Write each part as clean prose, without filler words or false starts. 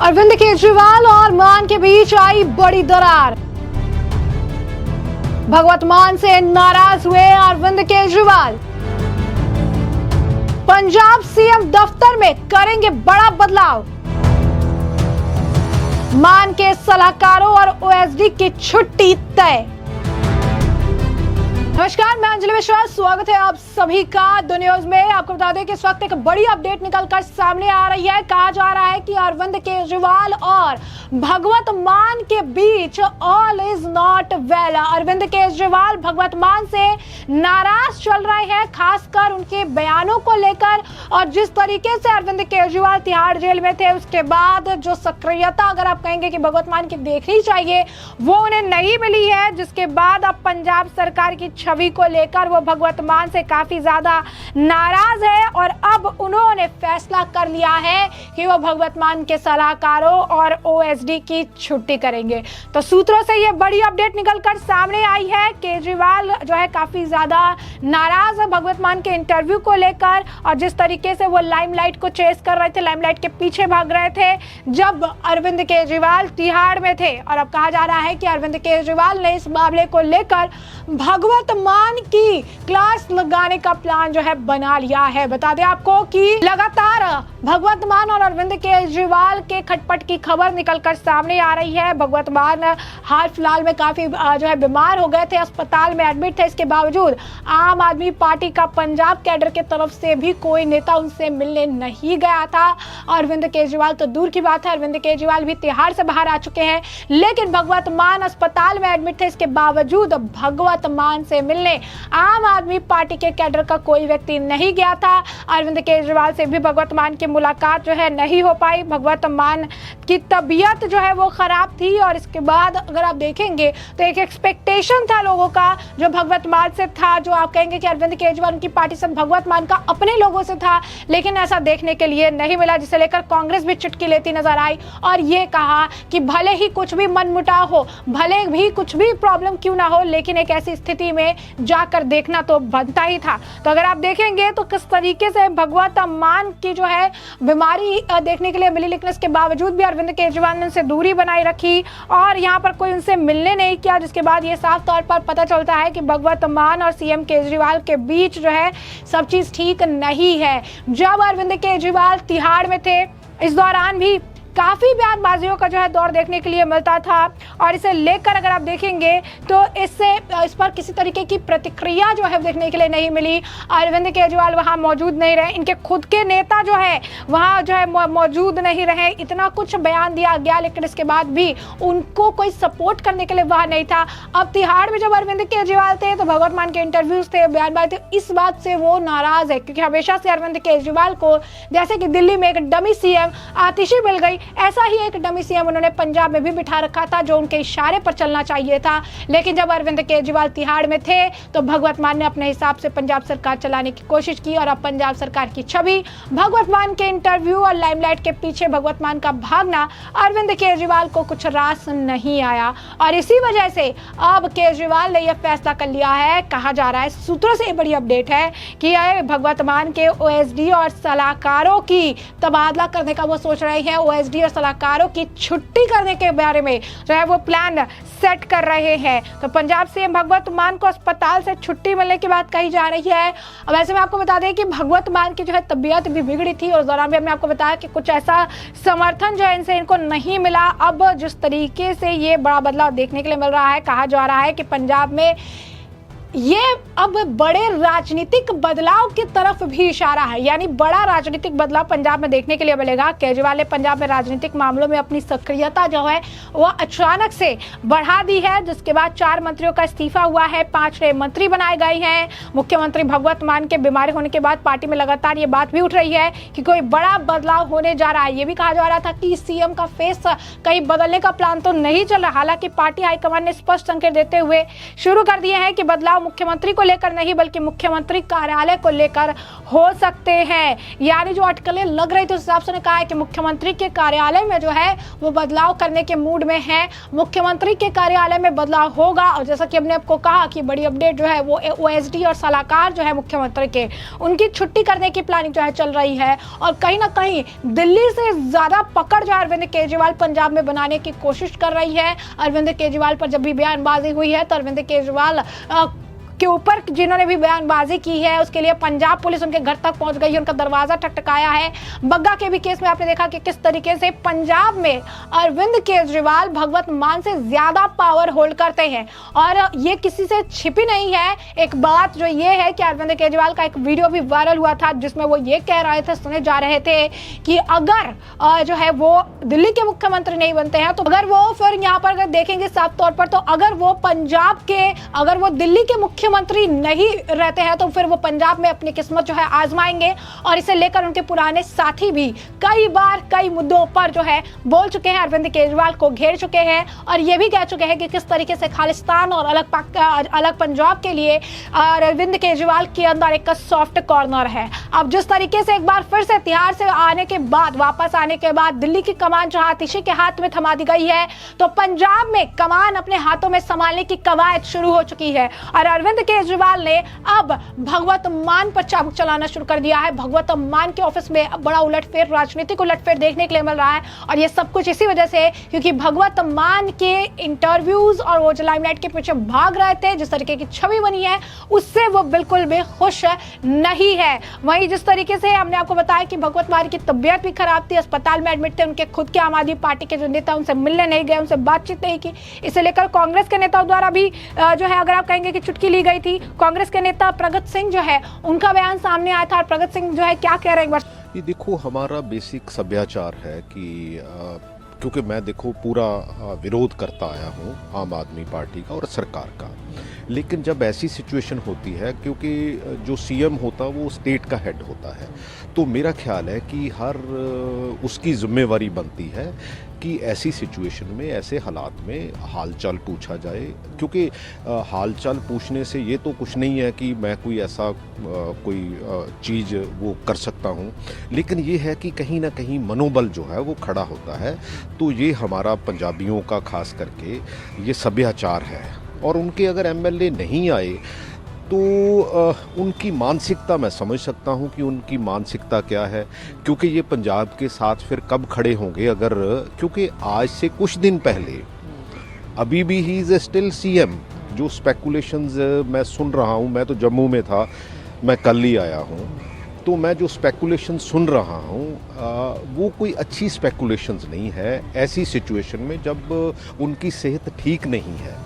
अरविंद केजरीवाल और मान के बीच आई बड़ी दरार। भगवत मान से नाराज हुए अरविंद केजरीवाल। पंजाब सीएम दफ्तर में करेंगे बड़ा बदलाव। मान के सलाहकारों और ओएसडी की छुट्टी तय। नमस्कार, मैं अंजलि विश्वास, स्वागत है आप सभी का द न्यूज में। आपको बता दें कि इस वक्त एक बड़ी अपडेट निकलकर सामने आ रही है। कहा जा रहा है कि अरविंद केजरीवाल और भगवत मान के बीच all is not well. Arvind Kejriwal Bhagwant Mann से नाराज चल रहे हैं, खासकर उनके बयानों को लेकर। और जिस तरीके से अरविंद केजरीवाल तिहाड़ जेल में थे, उसके बाद जो सक्रियता अगर आप कहेंगे कि भगवत मान की देखनी चाहिए, वो उन्हें नहीं मिली है। जिसके बाद अब पंजाब सरकार की छवि को लेकर वो भगवत मान से काफी ज्यादा नाराज है और अब उन्होंने फैसला कर लिया है कि वो भगवत मान के सलाहकारों और ओएसडी की छुट्टी करेंगे। तो सूत्रों से ये बड़ी अपडेट निकलकर सामने आई है। केजरीवाल जो है काफी ज्यादा नाराज है भगवत मान के इंटरव्यू को लेकर, और जिस तरीके से वो लाइमलाइट को चेस कर रहे थे, लाइमलाइट के पीछे भाग रहे थे जब अरविंद केजरीवाल तिहाड़ में थे। और अब कहा जा रहा है कि अरविंद केजरीवाल ने इस मामले को लेकर भगवत मान की क्लास लगाने का प्लान जो है बना लिया है। बता दें आपको कि लगातार भगवत मान और अरविंद केजरीवाल के खटपट की खबर निकलकर सामने आ रही है। भगवत मान हाल फिलहाल में काफी जो है बीमार हो गए थे, अस्पताल में एडमिट थे। इसके बावजूद आम आदमी पार्टी का पंजाब कैडर के तरफ से भी कोई नेता उनसे मिलने नहीं गया था। अरविंद केजरीवाल तो दूर की बात है, अरविंद केजरीवाल भी तिहाड़ से बाहर आ चुके हैं, लेकिन भगवत मान अस्पताल में एडमिट थे। इसके बावजूद भगवत मान से मिलने आम आदमी पार्टी के कैडर का कोई व्यक्ति नहीं गया था। अरविंद केजरीवाल से भी भगवत मान की मुलाकात जो है नहीं हो पाई। भगवत मान की तबीयत जो है वो खराब थी, और इसके बाद अगर आप देखेंगे तो एक एक्सपेक्टेशन था लोगों का जो भगवत मान से था, जो आप कहेंगे कि अरविंद केजरीवाल उनकी पार्टी से भगवत मान का अपने लोगों से था, लेकिन ऐसा देखने के लिए नहीं मिला, जिसे लेकर कांग्रेस भी चुटकी लेती नजर आई और ये कहा कि भले ही कुछ भी मनमुटाव हो, भले भी कुछ भी प्रॉब्लम क्यों ना हो, लेकिन एक ऐसी स्थिति में जाकर देखना तो बनता ही था। तो अगर आप देखेंगे तो किस तरीके से भगवत मान की जो है बीमारी देखने के लिए मिली, लेकिन इसके बावजूद भी अरविंद केजरीवाल ने उनसे दूरी बनाई रखी और यहाँ पर कोई उनसे मिलने नहीं किया। जिसके बाद ये साफ तौर पर पता चलता है कि भगवत मान और सीएम केजरीवाल के बीच जो है सब चीज ठीक नहीं है। जब अरविंद केजरीवाल तिहाड़ में थे, इस दौरान भी काफी बयानबाजियों का जो है दौर देखने के लिए मिलता था, और इसे लेकर अगर आप देखेंगे तो इस पर किसी तरीके की प्रतिक्रिया जो है देखने के लिए नहीं मिली। अरविंद केजरीवाल वहां मौजूद नहीं रहे, इनके खुद के नेता जो है वहां जो है मौजूद नहीं रहे। इतना कुछ बयान दिया गया, लेकिन इसके बाद भी उनको कोई सपोर्ट करने के लिए वहां नहीं था। अब तिहाड़ में जब अरविंद केजरीवाल थे तो भगवत मान के इंटरव्यूज थे, बयानबाजी थे, इस बात से वो नाराज है क्योंकि हमेशा से अरविंद केजरीवाल को जैसे कि दिल्ली में एक डमी सीएम आतिशी मिल गई, ऐसा ही एक डमी सीएम उन्होंने पंजाब में भी बिठा रखा था जो उनके इशारे पर चलना चाहिए था। लेकिन जब अरविंद केजरीवाल तिहाड़ में थे तो भगवत मान ने अपने हिसाब से पंजाब सरकार चलाने की कोशिश की, और अब पंजाब सरकार की छवि, भगवत मान के इंटरव्यू और लाइमलाइट के पीछे भगवत मान का भागना अरविंद केजरीवाल को कुछ रास नहीं आया। और इसी वजह से अब केजरीवाल ने यह फैसला कर लिया है। कहा जा रहा है, सूत्रों से बड़ी अपडेट है कि भगवत मान के ओएसडी और सलाहकारों की तबादला करने का वो सोच रहे हैं, ओएसडी और सलाहकारों की छुट्टी करने के बारे में जो है वो प्लान सेट कर रहे हैं। तो पंजाब सीएम भगवत मान को अस्पताल से छुट्टी मिलने की बात कही जा रही है। अब ऐसे में आपको बता दें कि भगवत मान की जो है तबीयत भी बिगड़ी थी, और उस दौरान भी हमने आपको बताया कि कुछ ऐसा समर्थन जो है इनसे इनको नहीं मिला। अब जिस तरीके से ये बड़ा बदलाव देखने के लिए मिल रहा है, कहा जा रहा है कि पंजाब में ये अब बड़े राजनीतिक बदलाव की तरफ भी इशारा है, यानी बड़ा राजनीतिक बदलाव पंजाब में देखने के लिए मिलेगा। केजरीवाल ने पंजाब में राजनीतिक मामलों में अपनी सक्रियता जो है वो अचानक से बढ़ा दी है, जिसके बाद 4 मंत्रियों का इस्तीफा हुआ है, 5 नए मंत्री बनाए गए हैं। मुख्यमंत्री भगवत मान के बीमार होने के बाद पार्टी में लगातार ये बात भी उठ रही है कि कोई बड़ा बदलाव होने जा रहा है। ये भी कहा जा रहा था कि सीएम का फेस कहीं बदलने का प्लान तो नहीं चल रहा, हालांकि पार्टी हाईकमान ने स्पष्ट संकेत देते हुए शुरू कर दिए हैं कि बदलाव बदलाव मुख्यमंत्री को लेकर नहीं बल्कि मुख्यमंत्री कार्यालय को लेकर हो सकते हैं। यानी जो अटकलें लग रही थी उस हिसाब से उन्होंने कहा है कि मुख्यमंत्री के कार्यालय में जो है वो बदलाव करने के मूड में है, मुख्यमंत्री के कार्यालय में बदलाव होगा। और जैसा कि हमने आपको कहा कि बड़ी अपडेट जो है वो ओएसडी और सलाहकार जो है मुख्यमंत्री के, उनकी छुट्टी करने की प्लानिंग जो है चल रही है। और कहीं ना कहीं दिल्ली से ज्यादा पकड़ जो अरविंद केजरीवाल पंजाब में बनाने की कोशिश कर रही है। अरविंद केजरीवाल पर जब भी बयानबाजी हुई है तो अरविंद केजरीवाल के ऊपर जिन्होंने भी बयानबाजी की है उसके लिए पंजाब पुलिस उनके घर तक पहुंच गई है, उनका दरवाजा ठकठकाया है। बग्गा के भी केस में आपने देखा कि किस तरीके से पंजाब में अरविंद केजरीवाल भगवत मान से ज्यादा पावर होल्ड करते हैं। और ये किसी से छिपी नहीं है। एक बात जो ये है कि अरविंद केजरीवाल का एक वीडियो भी वायरल हुआ था जिसमें वो ये कह रहे थे, सुने जा रहे थे कि अगर जो है वो दिल्ली के मुख्यमंत्री नहीं बनते हैं तो अगर वो फिर यहाँ पर अगर देखेंगे साफ तौर पर तो अगर वो पंजाब के, अगर वो दिल्ली के मुख्यमंत्री नहीं रहते हैं तो फिर वो पंजाब में अपनी किस्मत जो है आजमाएंगे। और इसे लेकर उनके पुराने साथी भी कई बार कई मुद्दों पर जो है बोल चुके हैं, अरविंद केजरीवाल को घेर चुके हैं और ये भी कह चुके हैं कि किस तरीके से खालिस्तान और अलग पंजाब के लिए अरविंद केजरीवाल के अंदर एक सॉफ्ट कॉर्नर है। अब जिस तरीके से एक बार फिर से तिहाड़ से आने के बाद, वापस आने के बाद दिल्ली की कमान जहां आतिशी के हाथ में थमा दी गई है तो पंजाब में कमान अपने हाथों में संभालने की कवायद शुरू हो चुकी है। और अरविंद केजरीवाल ने अब भगवत मान पर चाबुक चलाना शुरू कर दिया है। भगवत मान के ऑफिस में बड़ा उलटफेर, राजनीतिक उलटफेर देखने के लिए मिल रहा है। और ये सब कुछ इसी वजह से क्योंकि भगवत मान के इंटरव्यूज और वो जो लाइमलाइट के पीछे भाग रहे थे, जिस तरीके की छवि बनी है उससे वो बिल्कुल भी खुश नहीं है। वहीं जिस तरीके से हमने आपको बताया कि भगवत मान की तबीयत भी खराब थी, अस्पताल में एडमिट थे, उनके खुद के आम आदमी पार्टी के जो नेता उनसे मिलने नहीं गए, उनसे बातचीत नहीं की। इसे लेकर कांग्रेस के नेताओं द्वारा भी जो है अगर आप कहेंगे कि चुटकी ली गई थी। कांग्रेस के नेता प्रगट सिंह जो है उनका बयान सामने आया था और प्रगट सिंह जो है क्या कह रहे हैं एक बार। ये देखो, हमारा बेसिक सभ्याचार है कि क्योंकि मैं देखो पूरा विरोध करता आया हूँ आम आदमी पार्टी का और सरकार का, लेकिन जब ऐसी सिचुएशन होती है क्योंकि जो सीएम होता है वो स्टेट का हेड होता है, तो मेरा ख्याल है कि हर उसकी जिम्मेवारी बनती है कि ऐसी सिचुएशन में, ऐसे हालात में हालचाल पूछा जाए। क्योंकि हालचाल पूछने से ये तो कुछ नहीं है कि मैं कोई ऐसा कोई चीज़ वो कर सकता हूँ, लेकिन ये है कि कहीं ना कहीं मनोबल जो है वो खड़ा होता है। तो ये हमारा पंजाबियों का खास करके ये सभ्याचार है। और उनके अगर एमएलए नहीं आए तो उनकी मानसिकता मैं समझ सकता हूं कि उनकी मानसिकता क्या है, क्योंकि ये पंजाब के साथ फिर कब खड़े होंगे अगर, क्योंकि आज से कुछ दिन पहले अभी भी ही इज़ स्टिल सीएम। जो स्पेकुलेशंस मैं सुन रहा हूं, मैं तो जम्मू में था, मैं कल ही आया हूं, तो मैं जो स्पेकुलेशन सुन रहा हूं वो कोई अच्छी स्पेकुलेशंस नहीं है ऐसी सिचुएशन में जब उनकी सेहत ठीक नहीं है।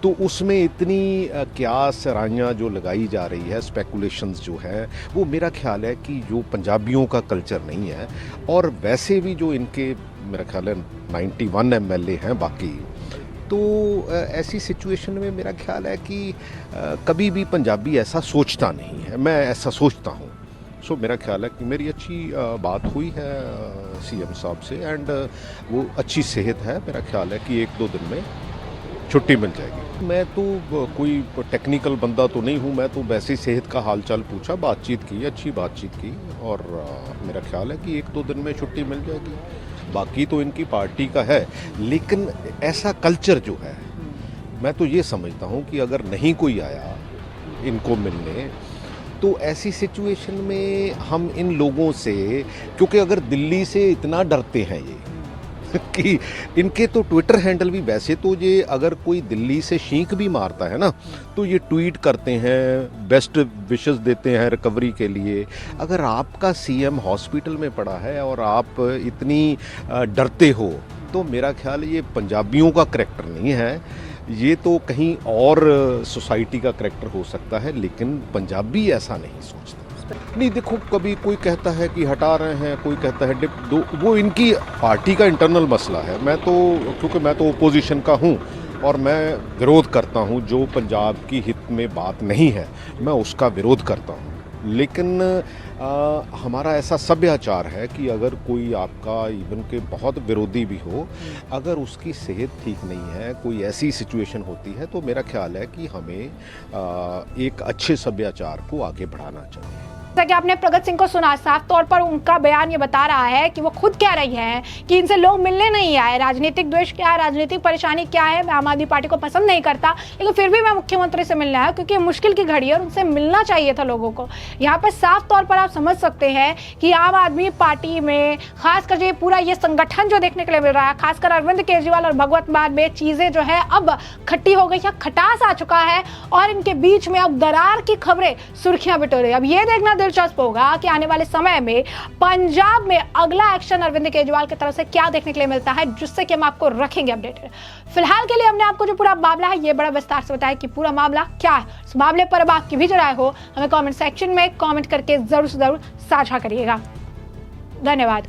तो उसमें इतनी क्या सराहियाँ जो लगाई जा रही है, स्पेकुलेशंस जो है, वो मेरा ख्याल है कि जो पंजाबियों का कल्चर नहीं है। और वैसे भी जो इनके मेरा ख्याल है 91 एमएलए हैं बाकी, तो ऐसी सिचुएशन में मेरा ख्याल है कि कभी भी पंजाबी ऐसा सोचता नहीं है, मैं ऐसा सोचता हूँ। सो मेरा ख्याल है कि मेरी अच्छी बात हुई है सीएम साहब से एंड वो अच्छी सेहत है। मेरा ख्याल है कि 1-2 दिन में छुट्टी मिल जाएगी। मैं तो कोई टेक्निकल बंदा तो नहीं हूँ, मैं तो वैसे ही सेहत का हालचाल पूछा, बातचीत की, अच्छी बातचीत की और मेरा ख्याल है कि 1-2 दिन में छुट्टी मिल जाएगी। बाकी तो इनकी पार्टी का है, लेकिन ऐसा कल्चर जो है, मैं तो ये समझता हूँ कि अगर नहीं कोई आया इनको मिलने तो ऐसी सिचुएशन में हम इन लोगों से, क्योंकि अगर दिल्ली से इतना डरते हैं ये कि इनके तो ट्विटर हैंडल भी, वैसे तो ये अगर कोई दिल्ली से छींक भी मारता है ना तो ये ट्वीट करते हैं, बेस्ट विशेस देते हैं रिकवरी के लिए। अगर आपका सीएम हॉस्पिटल में पड़ा है और आप इतनी डरते हो तो मेरा ख्याल ये पंजाबियों का करैक्टर नहीं है, ये तो कहीं और सोसाइटी का करैक्टर हो सकता है, लेकिन पंजाबी ऐसा नहीं सोचता। नहीं देखो, कभी कोई कहता है कि हटा रहे हैं, कोई कहता है डिप दो, वो इनकी पार्टी का इंटरनल मसला है। मैं तो, क्योंकि मैं तो ओपोजिशन का हूँ और मैं विरोध करता हूँ, जो पंजाब की हित में बात नहीं है मैं उसका विरोध करता हूँ। लेकिन हमारा ऐसा सभ्याचार है कि अगर कोई आपका इवन के बहुत विरोधी भी हो, अगर उसकी सेहत ठीक नहीं है, कोई ऐसी सिचुएशन होती है, तो मेरा ख्याल है कि हमें एक अच्छे सभ्याचार को आगे बढ़ाना चाहिए। जैसा कि आपने प्रगट सिंह को सुना, साफ तौर पर उनका बयान ये बता रहा है कि वो खुद कह रही हैं कि इनसे लोग मिलने नहीं आए। राजनीतिक द्वेष क्या है, राजनीतिक परेशानी क्या है, मैं आम आदमी पार्टी को पसंद नहीं करता, लेकिन फिर भी मैं मुख्यमंत्री से मिलने आया क्योंकि मुश्किल की घड़ी है और उनसे मिलना चाहिए था लोगों को। यहाँ पर साफ तौर पर आप समझ सकते हैं कि आम आदमी पार्टी में खासकर ये पूरा ये संगठन जो देखने के लिए मिल रहा है, खासकर अरविंद केजरीवाल और भगवत मान में चीजें जो है अब खट्टी हो गई है, खटास आ चुका है और इनके बीच में अब दरार की खबरें सुर्खियां बिटोर। अब ये देखना दिलचस्प होगा कि आने वाले समय में पंजाब में अगला एक्शन अरविंद केजरीवाल की तरफ से क्या देखने के लिए मिलता है, जिससे कि हम आपको रखेंगे अपडेटेड। फिलहाल के लिए हमने आपको जो पूरा मामला है ये बड़ा विस्तार से बताया कि पूरा मामला क्या है। इस मामले पर अब आपकी भी जो राय हो हमें कमेंट सेक्शन में कमेंट करके जरूर से जरूर साझा करिएगा। धन्यवाद।